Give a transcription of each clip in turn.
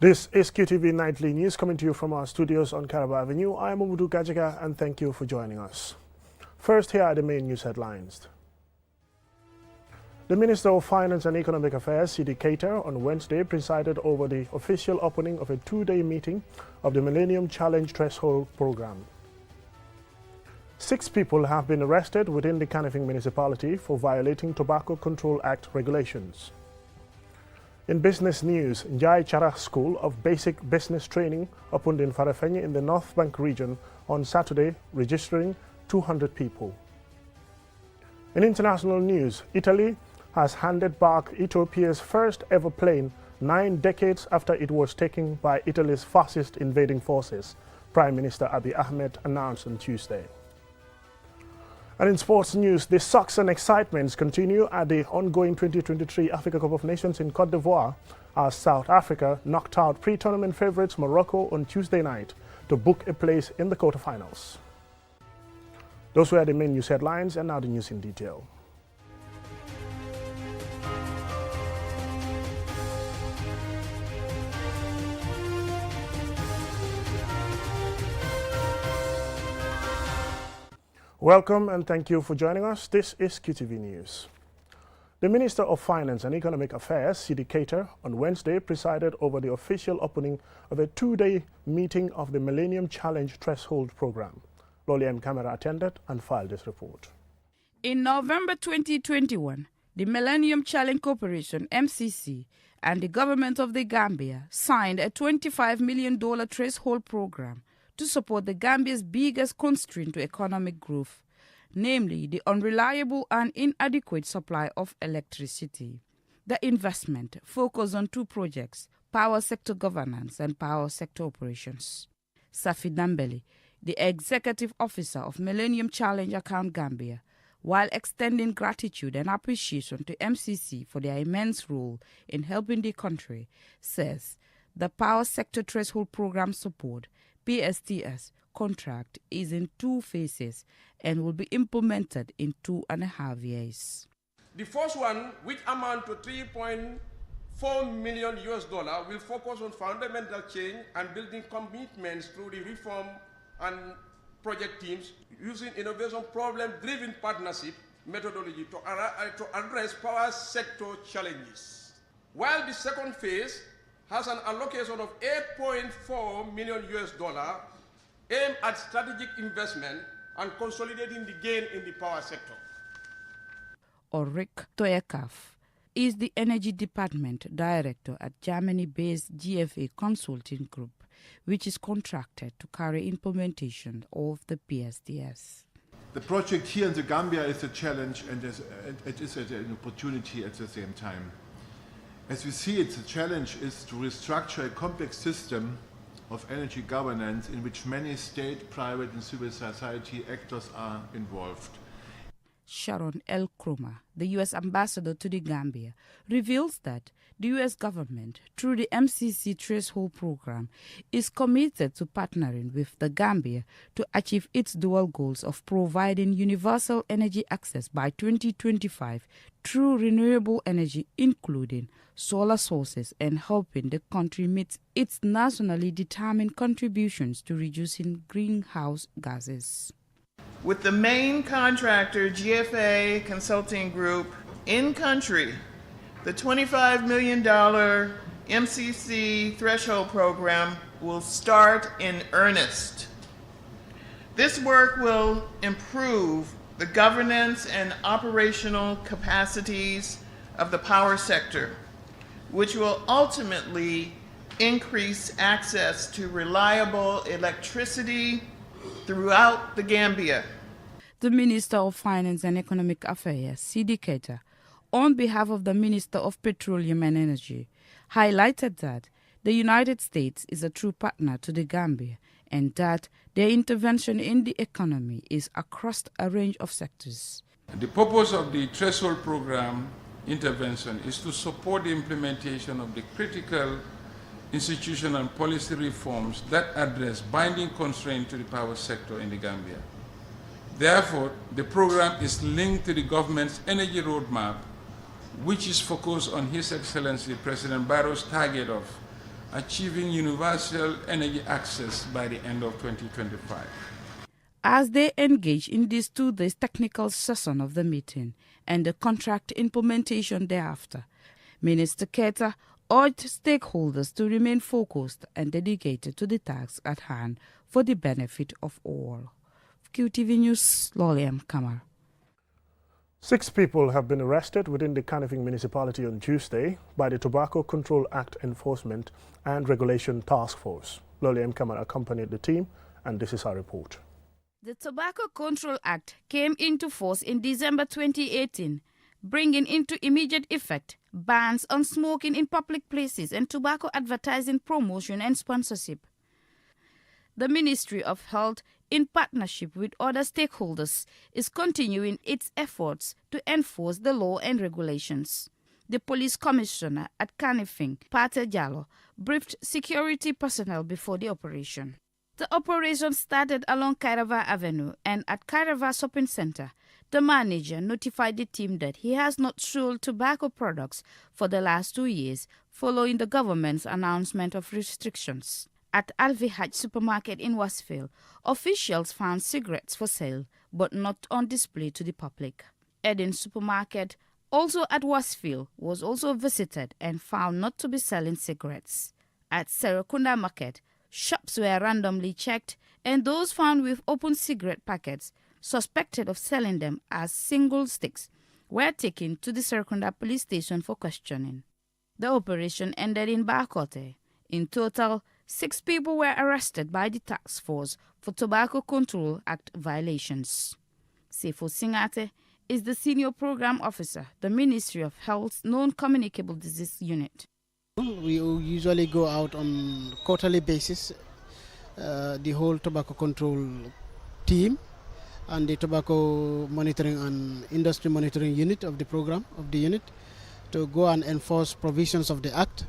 This is QTV Nightly News coming to you from our studios on Caraba Avenue. I am Umudu Gajaga and thank you for joining us. First, here are the main news headlines. The Minister of Finance and Economic Affairs, C.D. Keita, on Wednesday presided over the official opening of a two-day meeting of the Millennium Challenge Threshold Program. 6 people have been arrested within the Kanifing municipality for violating Tobacco Control Act regulations. In business news, Njai Chara School of Basic Business Training opened in Farafenni in the North Bank region on Saturday, registering 200 people. In international news, Italy has handed back Ethiopia's first ever plane 9 decades after it was taken by Italy's fascist invading forces, Prime Minister Abiy Ahmed announced on Tuesday. And in sports news, the shocks and excitements continue at the ongoing 2023 Africa Cup of Nations in Cote d'Ivoire as South Africa knocked out pre-tournament favourites Morocco on Tuesday night to book a place in the quarterfinals. Those were the main news headlines, and now the news in detail. Welcome and thank you for joining us. This is QTV News. The Minister of Finance and Economic Affairs, C.D. Keita, on Wednesday presided over the official opening of a 2-day meeting of the Millennium Challenge Threshold Program. Loli M. Camera attended and filed this report. In November 2021, the Millennium Challenge Corporation, MCC, and the government of the Gambia signed a $25 million threshold program to support the Gambia's biggest constraint to economic growth, namely the unreliable and inadequate supply of electricity. The investment focused on 2 projects, power sector governance and power sector operations. Safi Dambele, the executive officer of Millennium Challenge Account Gambia, while extending gratitude and appreciation to MCC for their immense role in helping the country, says the power sector threshold program support PSTS contract is in 2 phases and will be implemented in 2.5 years. The first one, which amount to $3.4 million will focus on fundamental change and building commitments through the reform and project teams using innovation problem-driven partnership methodology to address power sector challenges. While the second phase has an allocation of $8.4 million aimed at strategic investment and consolidating the gain in the power sector. Ulrich Toyakaf is the Energy Department Director at Germany-based GFA Consulting Group, which is contracted to carry implementation of the PSTS. The project here in the Gambia is a challenge and it is an opportunity at the same time. As we see it, the challenge is to restructure a complex system of energy governance in which many state, private and civil society actors are involved. Sharon L. Krumah, the U.S. ambassador to the Gambia, reveals that the U.S. government, through the MCC Threshold Program, is committed to partnering with the Gambia to achieve its dual goals of providing universal energy access by 2025 through renewable energy, including solar sources, and helping the country meet its nationally determined contributions to reducing greenhouse gases. With the main contractor, GFA Consulting Group, in country, the $25 million MCC Threshold Program will start in earnest. This work will improve the governance and operational capacities of the power sector, which will ultimately increase access to reliable electricity throughout the Gambia. The Minister of Finance and Economic Affairs, C.D. Keita, on behalf of the Minister of Petroleum and Energy, highlighted that the United States is a true partner to the Gambia and that their intervention in the economy is across a range of sectors. The purpose of the Threshold Program intervention is to support the implementation of the critical institutional and policy reforms that address binding constraints to the power sector in the Gambia. Therefore, the program is linked to the government's energy roadmap, which is focused on His Excellency President Barrow's target of achieving universal energy access by the end of 2025. As they engage in this 2-day technical session of the meeting and the contract implementation thereafter, Minister Keita urged stakeholders to remain focused and dedicated to the task at hand for the benefit of all. QTV News, Loliam Kamar. 6 people have been arrested within the Kanifing municipality on Tuesday by the Tobacco Control Act Enforcement and Regulation Task Force. Loliam Kamar accompanied the team, and this is our report. The Tobacco Control Act came into force in December 2018, bringing into immediate effect bans on smoking in public places and tobacco advertising, promotion and sponsorship. The Ministry of Health, in partnership with other stakeholders, is continuing its efforts to enforce the law and regulations. The police commissioner at Kanifing, Pate Jallo, briefed security personnel before the operation. The operation started along Kairava Avenue, and at Kairava Shopping Center, the manager notified the team that he has not sold tobacco products for the last 2 years following the government's announcement of restrictions. At Al-Vihaj supermarket in Westfield, officials found cigarettes for sale but not on display to the public. Eden supermarket, also at Westfield, was also visited and found not to be selling cigarettes. At Serekunda Market, shops were randomly checked, and those found with open cigarette packets, suspected of selling them as single sticks, were taken to the Serekunda police station for questioning. The operation ended in Bakote. In total, 6 people were arrested by the task force for Tobacco Control Act violations. Sefo Singate is the senior program officer, the Ministry of Health's non-communicable disease unit. We usually go out on quarterly basis, the whole tobacco control team and the tobacco monitoring and industry monitoring unit of the program of the unit to go and enforce provisions of the Act.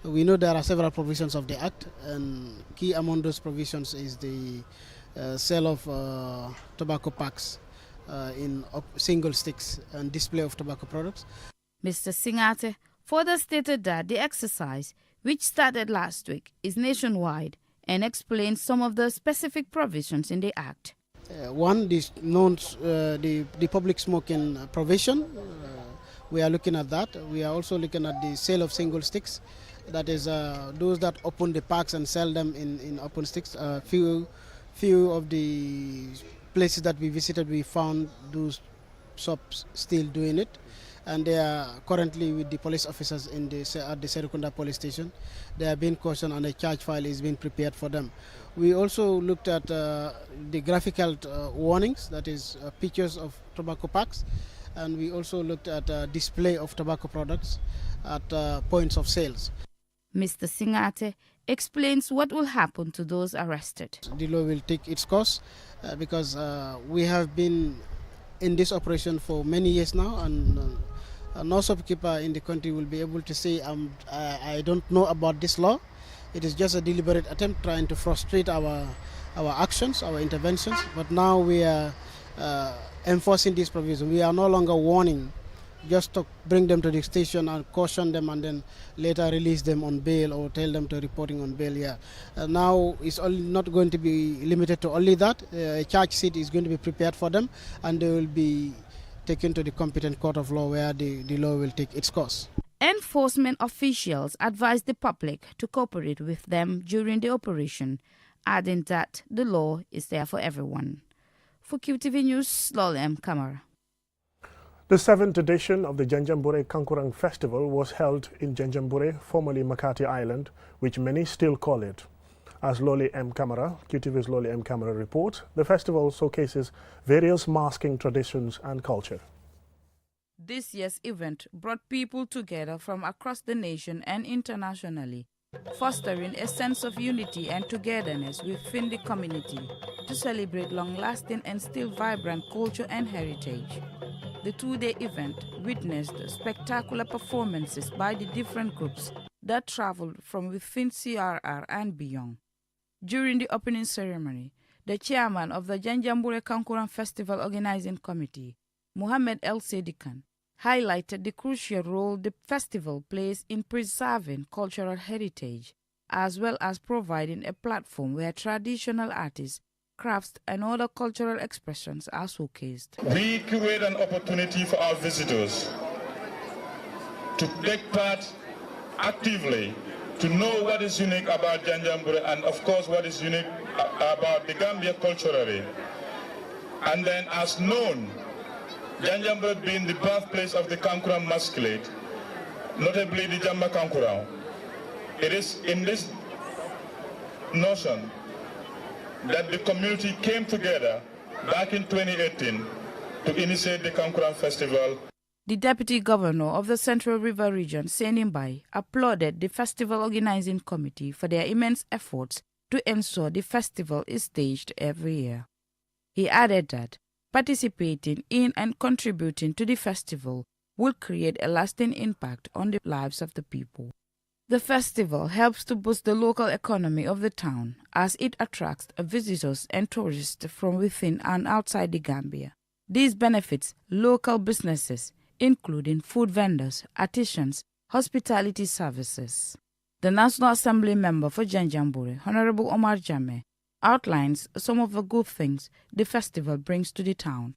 We know there are several provisions of the Act, and key among those provisions is the sale of tobacco packs in single sticks and display of tobacco products. Mr. Singate further stated that the exercise, which started last week, is nationwide and explained some of the specific provisions in the Act. One is the public smoking provision. We are looking at that. We are also looking at the sale of single sticks. That is those that open the packs and sell them in open sticks. Few of the places that we visited, we found those shops still doing it. And they are currently with the police officers at the Serekunda police station. They are being cautioned and a charge file is being prepared for them. We also looked at the graphical warnings, that is pictures of tobacco packs, and we also looked at display of tobacco products at points of sales. Mr. Singate explains what will happen to those arrested. The law will take its course because we have been in this operation for many years now, and no shopkeeper in the country will be able to say, I don't know about this law. It is just a deliberate attempt trying to frustrate our actions, our interventions. But now we are enforcing this provision. We are no longer warning, just to bring them to the station and caution them and then later release them on bail or tell them to reporting on bail. Now it's not going to be limited to only that. A charge sheet is going to be prepared for them, and they will be taken to the competent court of law where the law will take its course. Enforcement officials advised the public to cooperate with them during the operation, adding that the law is there for everyone. For QTV News, Lolem Kamara. The 7th edition of the Janjanbureh Kankurang Festival was held in Janjanbureh, formerly Makati Island, which many still call it. As Loli M. Kamara, QTV's Loli M. Kamara reports, the festival showcases various masking traditions and culture. This year's event brought people together from across the nation and internationally, fostering a sense of unity and togetherness within the community to celebrate long-lasting and still vibrant culture and heritage. The 2-day event witnessed spectacular performances by the different groups that traveled from within CRR and beyond. During the opening ceremony, the chairman of the Janjanbureh Kankurang Festival Organizing Committee, Mohammed El Sedikan, highlighted the crucial role the festival plays in preserving cultural heritage as well as providing a platform where traditional artists, crafts, and other cultural expressions are showcased. We create an opportunity for our visitors to take part actively, to know what is unique about Janjanbureh and of course what is unique about the Gambia culturally. And then as known, Janjanbureh being the birthplace of the Kankurang masquerade, notably the Jamba Kankurang, it is in this notion that the community came together back in 2018 to initiate the Kankurang Festival. The Deputy Governor of the Central River Region, Senimbai, applauded the Festival Organizing Committee for their immense efforts to ensure the festival is staged every year. He added that participating in and contributing to the festival will create a lasting impact on the lives of the people. The festival helps to boost the local economy of the town as it attracts visitors and tourists from within and outside the Gambia. These benefits local businesses, including food vendors, artisans, hospitality services. The National Assembly member for Janjanbureh, Honorable Omar Jammeh, outlines some of the good things the festival brings to the town.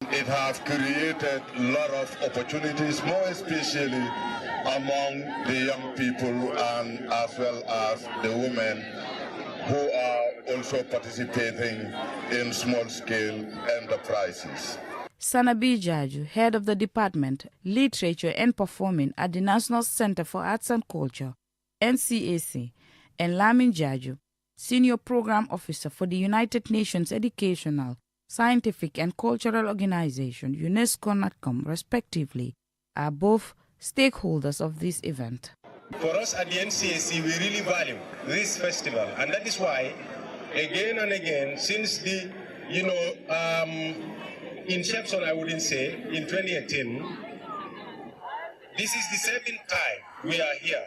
It has created a lot of opportunities, more especially among the young people and as well as the women who are also participating in small-scale enterprises. Sanabi Jaju, head of the Department, Literature and Performing at the National Center for Arts and Culture, NCAC, and Lamin Jaju, Senior Program Officer for the United Nations Educational, Scientific and Cultural Organization, UNESCO-NATCOM, respectively, are both stakeholders of this event. For us at the NCAC, we really value this festival, and that is why, again and again, since the, inception, I wouldn't say, in 2018, this is the second time we are here.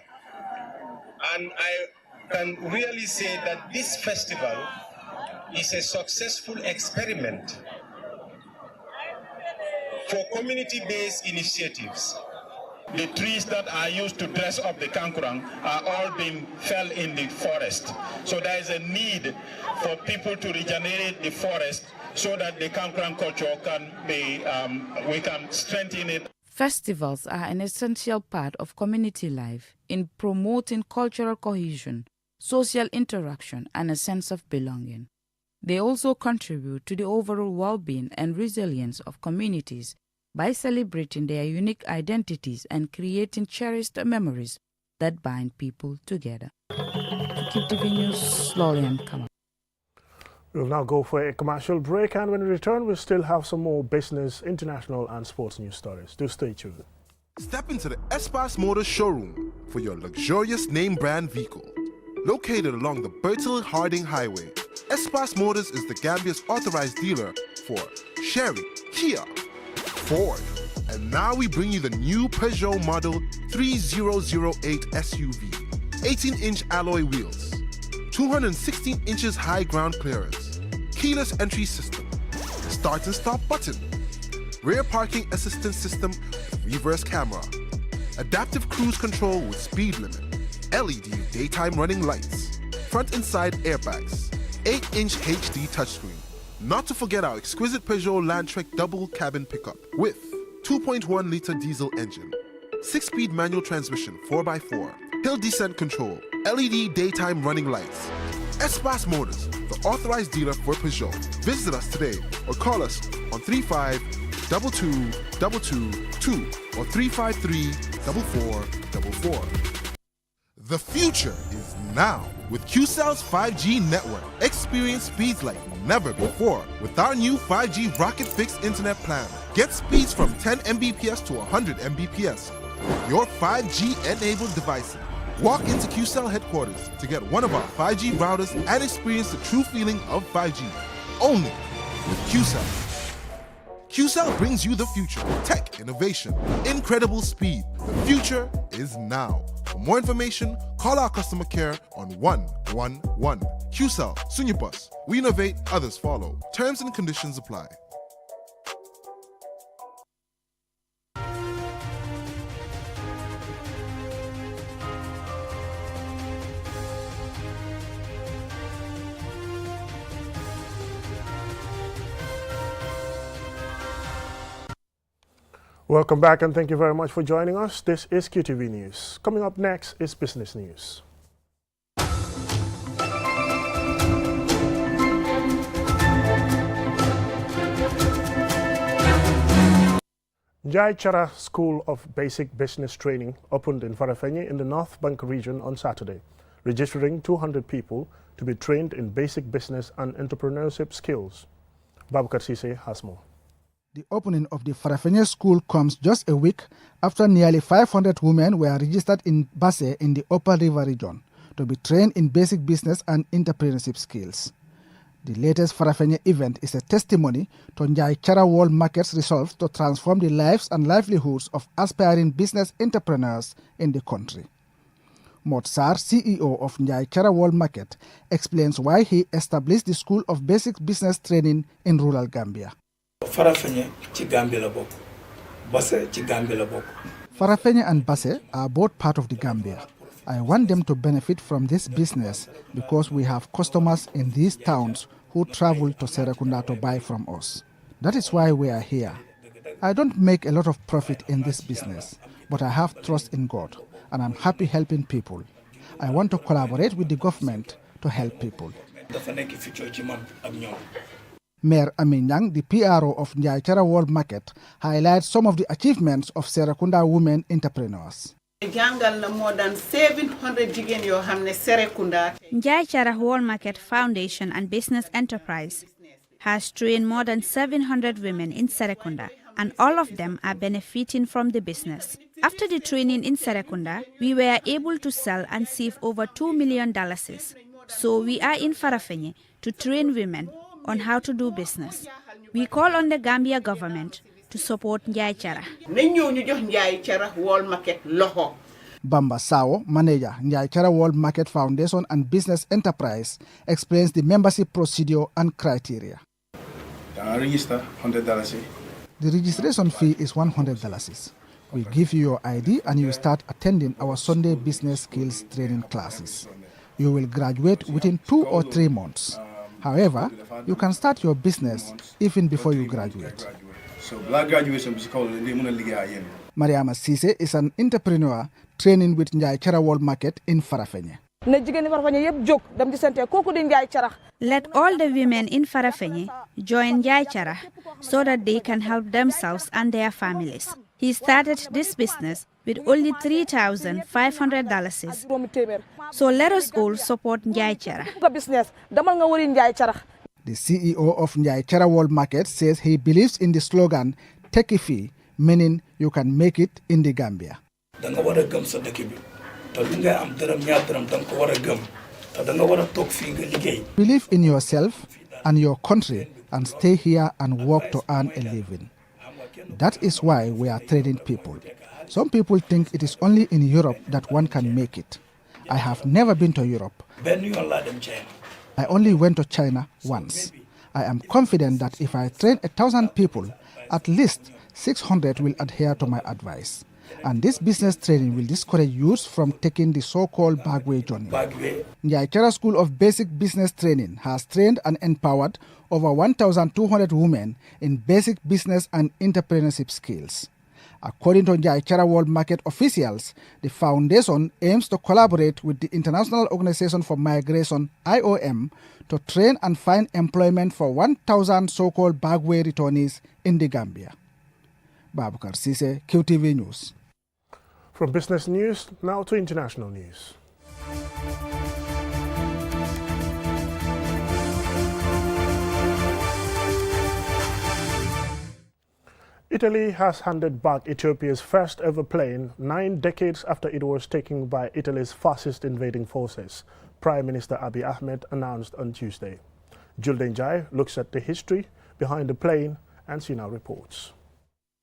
And I can really say that this festival is a successful experiment for community-based initiatives. The trees that are used to dress up the Kankurang are all being felled in the forest. So there is a need for people to regenerate the forest so that the Kankurang culture can be, we can strengthen it. Festivals are an essential part of community life in promoting cultural cohesion, social interaction, and a sense of belonging. They also contribute to the overall well-being and resilience of communities by celebrating their unique identities and creating cherished memories that bind people together. To keep TV News slowly and come. We'll now go for a commercial break, and when we return, we'll still have some more business, international, and sports news stories. Do stay tuned. Step into the Espas Motors showroom for your luxurious name brand vehicle. Located along the Bertil Harding Highway, Espas Motors is the Gambia's authorized dealer for Chery, Kia, Ford, and now we bring you the new Peugeot Model 3008 SUV. 18-inch alloy wheels, 216 inches high ground clearance, keyless entry system, start and stop button, rear parking assistance system with reverse camera, adaptive cruise control with speed limit, LED daytime running lights, front and side airbags, 8-inch HD touchscreen. Not to forget our exquisite Peugeot Landtrek double cabin pickup with 2.1-liter diesel engine, 6-speed manual transmission 4x4, hill descent control, LED daytime running lights. Espas Motors, the authorized dealer for Peugeot. Visit us today or call us on 35-22-222 or 353-4444. The future is now with QCell's 5G network. Experience speeds like never before with our new 5G Rocket Fixed Internet plan. Get speeds from 10 Mbps to 100 Mbps. Your 5G-enabled devices. Walk into QCell headquarters to get one of our 5G routers and experience the true feeling of 5G. Only with QCell. QCell brings you the future. Tech, innovation, incredible speed. The future is now. For more information, call our customer care on 111. QCell, Sunyapus. We innovate, others follow. Terms and conditions apply. Welcome back and thank you very much for joining us. This is QTV News. Coming up next is Business News. Njai Chara School of Basic Business Training opened in Farafenni in the North Bank region on Saturday, registering 200 people to be trained in basic business and entrepreneurship skills. Babakar Sise has more. The opening of the Farafenni school comes just a week after nearly 500 women were registered in Basse in the Upper River region to be trained in basic business and entrepreneurship skills. The latest Farafenni event is a testimony to Njai Chara World Market's resolve to transform the lives and livelihoods of aspiring business entrepreneurs in the country. Motsar, CEO of Njai Chara World Market, explains why he established the School of Basic Business Training in rural Gambia. Farafenni ci Gambia la bokk, Basse ci Gambia la bokk. Farafenni and Basse are both part of the Gambia. I want them to benefit from this business because we have customers in these towns who travel to Serekunda to buy from us. That is why we are here. I don't make a lot of profit in this business, but I have trust in God and I'm happy helping people. I want to collaborate with the government to help people. Mayor Amin Yang, the PRO of Njai Chara World Market, highlights some of the achievements of Serekunda women entrepreneurs. Jangal na more than 700 jigéen yoo xam ne Serekunda. Njai Chara World Market Foundation and Business Enterprise has trained more than 700 women in Serekunda, and all of them are benefiting from the business. After the training in Serekunda, we were able to sell and save over $2 million. So we are in Farafenni to train women on how to do business. We call on the Gambia government to support Njai Chara. Bamba Sao, manager, Njai Chara World Market Foundation and Business Enterprise, explains the membership procedure and criteria. Register $100. The registration fee is $100. We give you your ID and you start attending our Sunday business skills training classes. You will graduate within 2 or 3 months. However, you can start your business even before you graduate. So black graduation is called Mariama Sise is an entrepreneur training with Njai Chara World Market in Farafenni. Let all the women in Farafenni join Njai Chara so that they can help themselves and their families. He started this business with only $3,500. So let us all support Njai Chara. The CEO of Njai Chara World Market says he believes in the slogan, "Take a fee," meaning you can make it in the Gambia. Believe in yourself and your country and stay here and work to earn a living. That is why we are training people. Some people think it is only in Europe that one can make it. I have never been to Europe. I only went to China once. I am confident that if I train 1,000 people, at least 600 will adhere to my advice. And this business training will discourage youths from taking the so-called backway journey. Njai Chara School of Basic Business Training has trained and empowered over 1,200 women in basic business and entrepreneurship skills. According to Njai Chara World Market officials, the foundation aims to collaborate with the International Organization for Migration, IOM, to train and find employment for 1,000 so-called backway returnees in the Gambia. Babakar Sise, QTV News. From business news, now to international news. Italy has handed back Ethiopia's first ever plane 9 decades after it was taken by Italy's fascist invading forces, Prime Minister Abiy Ahmed announced on Tuesday. Julden Jai looks at the history behind the plane and Sina reports.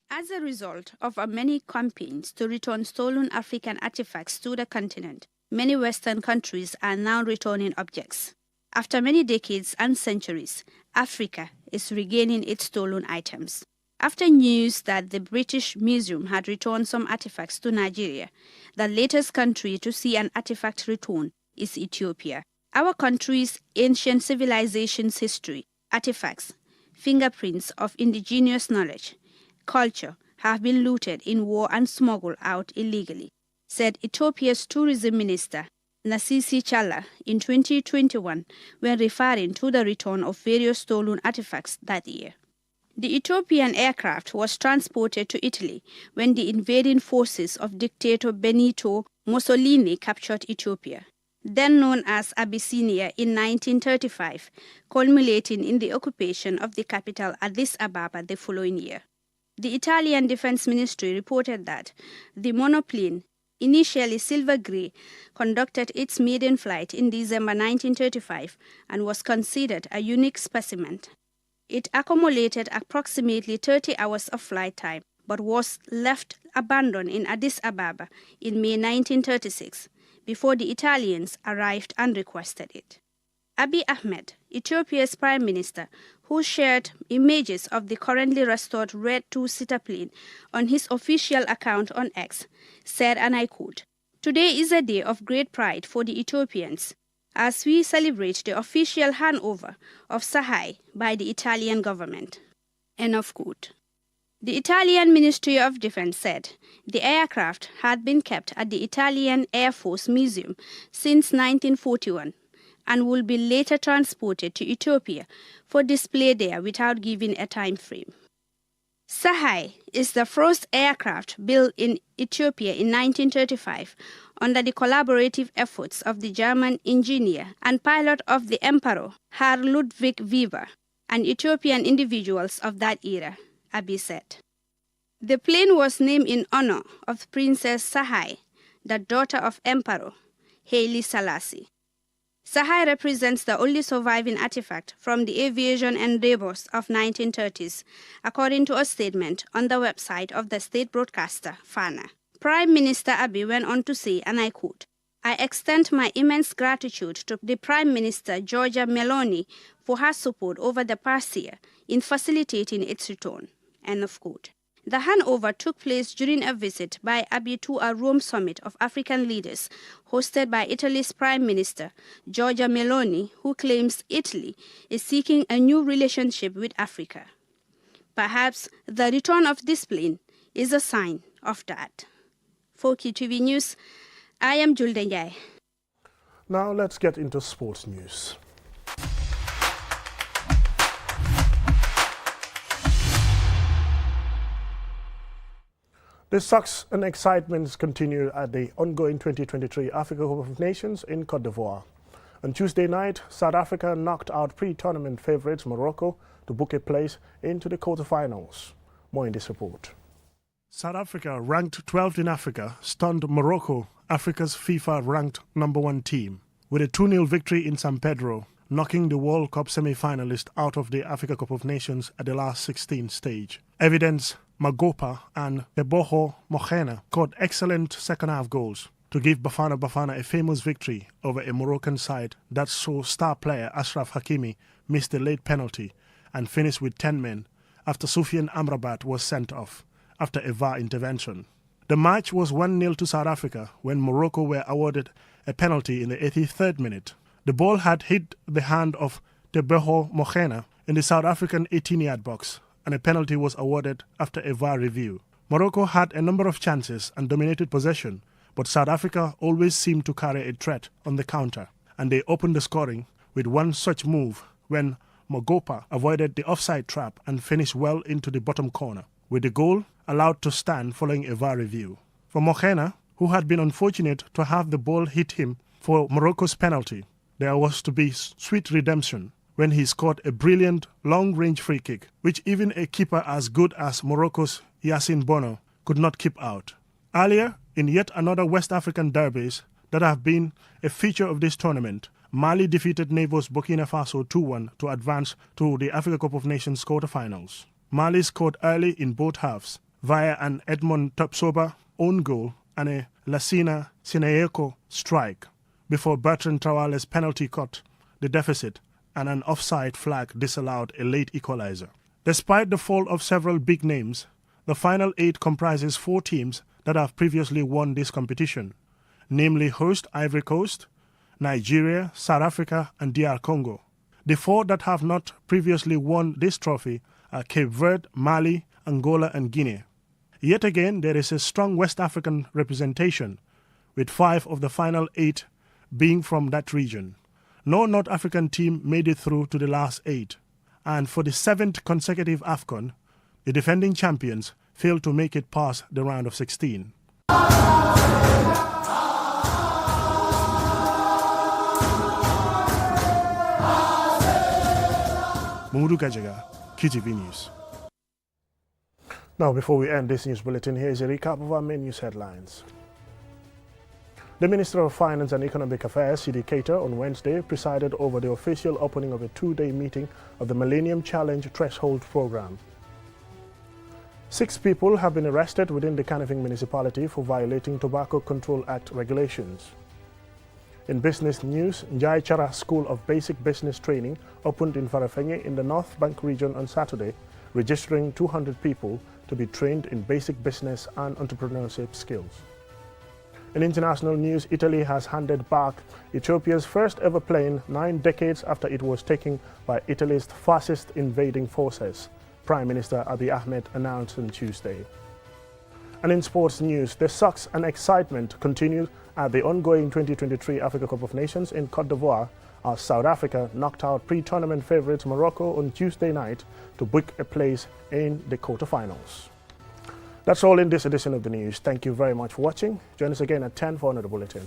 As a result of many campaigns to return stolen African artifacts to the continent, many Western countries are now returning objects. After many decades and centuries, Africa is regaining its stolen items. After news that the British Museum had returned some artifacts to Nigeria, the latest country to see an artifact return is Ethiopia. Our country's ancient civilization's history, artifacts, fingerprints of indigenous knowledge, culture, have been looted in war and smuggled out illegally, said Ethiopia's tourism minister Nasisi Chala in 2021 when referring to the return of various stolen artifacts that year. The Ethiopian aircraft was transported to Italy when the invading forces of dictator Benito Mussolini captured Ethiopia, then known as Abyssinia, in 1935, culminating in the occupation of the capital Addis Ababa the following year. The Italian Defense Ministry reported that the monoplane, initially silver grey, conducted its maiden flight in December 1935 and was considered a unique specimen. It accumulated approximately 30 hours of flight time, but was left abandoned in Addis Ababa in May 1936 before the Italians arrived and requested it. Abiy Ahmed, Ethiopia's prime minister, who shared images of the currently restored red two-seater plane on his official account on X, said, and I quote, "Today is a day of great pride for the Ethiopians as we celebrate the official handover of Sahai by the Italian government." End of quote. The Italian Ministry of Defense said the aircraft had been kept at the Italian Air Force Museum since 1941 and will be later transported to Ethiopia for display there without giving a time frame. Sahai is the first aircraft built in Ethiopia in 1935 under the collaborative efforts of the German engineer and pilot of the Emperor, Herr Ludwig Weber, and Ethiopian individuals of that era, Abiy said. The plane was named in honor of Princess Sahai, the daughter of Emperor Haile Selassie. Sahai represents the only surviving artifact from the aviation endeavors of 1930s, according to a statement on the website of the state broadcaster, Fana. Prime Minister Abiy went on to say, and I quote, "I extend my immense gratitude to the Prime Minister Giorgia Meloni for her support over the past year in facilitating its return." End of quote. The handover took place during a visit by Abiy to a Rome summit of African leaders hosted by Italy's Prime Minister Giorgia Meloni, who claims Italy is seeking a new relationship with Africa. Perhaps the return of this plane is a sign of that. For QTV News, I am Julde Njai. Now let's get into sports news. The success and excitement continue at the ongoing 2023 Africa Cup of Nations in Côte d'Ivoire. On Tuesday night, South Africa knocked out pre-tournament favourites Morocco to book a place into the quarterfinals. More in this report. South Africa, ranked 12th in Africa, stunned Morocco, Africa's FIFA-ranked #1 team, with a 2-0 victory in San Pedro, knocking the World Cup semi-finalist out of the Africa Cup of Nations at the last 16 stage. Evidence Magopa and Teboho Mokhena scored excellent second-half goals to give Bafana Bafana a famous victory over a Moroccan side that saw star player Ashraf Hakimi miss the late penalty and finish with 10 men after Soufiane Amrabat was sent off after a VAR intervention. The match was 1-0 to South Africa when Morocco were awarded a penalty in the 83rd minute. The ball had hit the hand of Teboho Mokhena in the South African 18-yard box, and a penalty was awarded after a VAR review. Morocco had a number of chances and dominated possession, but South Africa always seemed to carry a threat on the counter, and they opened the scoring with one such move when Magopa avoided the offside trap and finished well into the bottom corner, with the goal allowed to stand following a VAR review. For Mokhena, who had been unfortunate to have the ball hit him for Morocco's penalty, there was to be sweet redemption when he scored a brilliant long-range free kick, which even a keeper as good as Morocco's Yassine Bono could not keep out. Earlier, in yet another West African derbies that have been a feature of this tournament, Mali defeated Navos Burkina Faso 2-1 to advance to the Africa Cup of Nations quarterfinals. Mali scored early in both halves via an Edmond Topsoba own goal and a Lassina Sinayeko strike, before Bertrand Traore's penalty cut the deficit and an offside flag disallowed a late equalizer. Despite the fall of several big names, the final 8 comprises 4 teams that have previously won this competition, namely host Ivory Coast, Nigeria, South Africa, and DR Congo. The 4 that have not previously won this trophy are Cape Verde, Mali, Angola, and Guinea. Yet again, there is a strong West African representation, with 5 of the final 8 being from that region. No North African team made it through to the last 8. And for the 7th consecutive AFCON, the defending champions failed to make it past the round of 16. Mamudu Gajaga, QTV News. Now, before we end this news bulletin, here is a recap of our main news headlines. The Minister of Finance and Economic Affairs, Sidi Keita, on Wednesday presided over the official opening of a 2-day meeting of the Millennium Challenge Threshold Program. 6 people have been arrested within the Kanifing municipality for violating Tobacco Control Act regulations. In business news, Njai Chara School of Basic Business Training opened in Farafenni in the North Bank region on Saturday, registering 200 people to be trained in basic business and entrepreneurship skills. In international news, Italy has handed back Ethiopia's first ever plane 9 decades after it was taken by Italy's fascist invading forces, Prime Minister Abiy Ahmed announced on Tuesday. And in sports news, the success and excitement continued at the ongoing 2023 Africa Cup of Nations in Cote d'Ivoire as South Africa knocked out pre-tournament favourites Morocco on Tuesday night to book a place in the quarterfinals. That's all in this edition of the news. Thank you very much for watching. Join us again at 10 for another bulletin.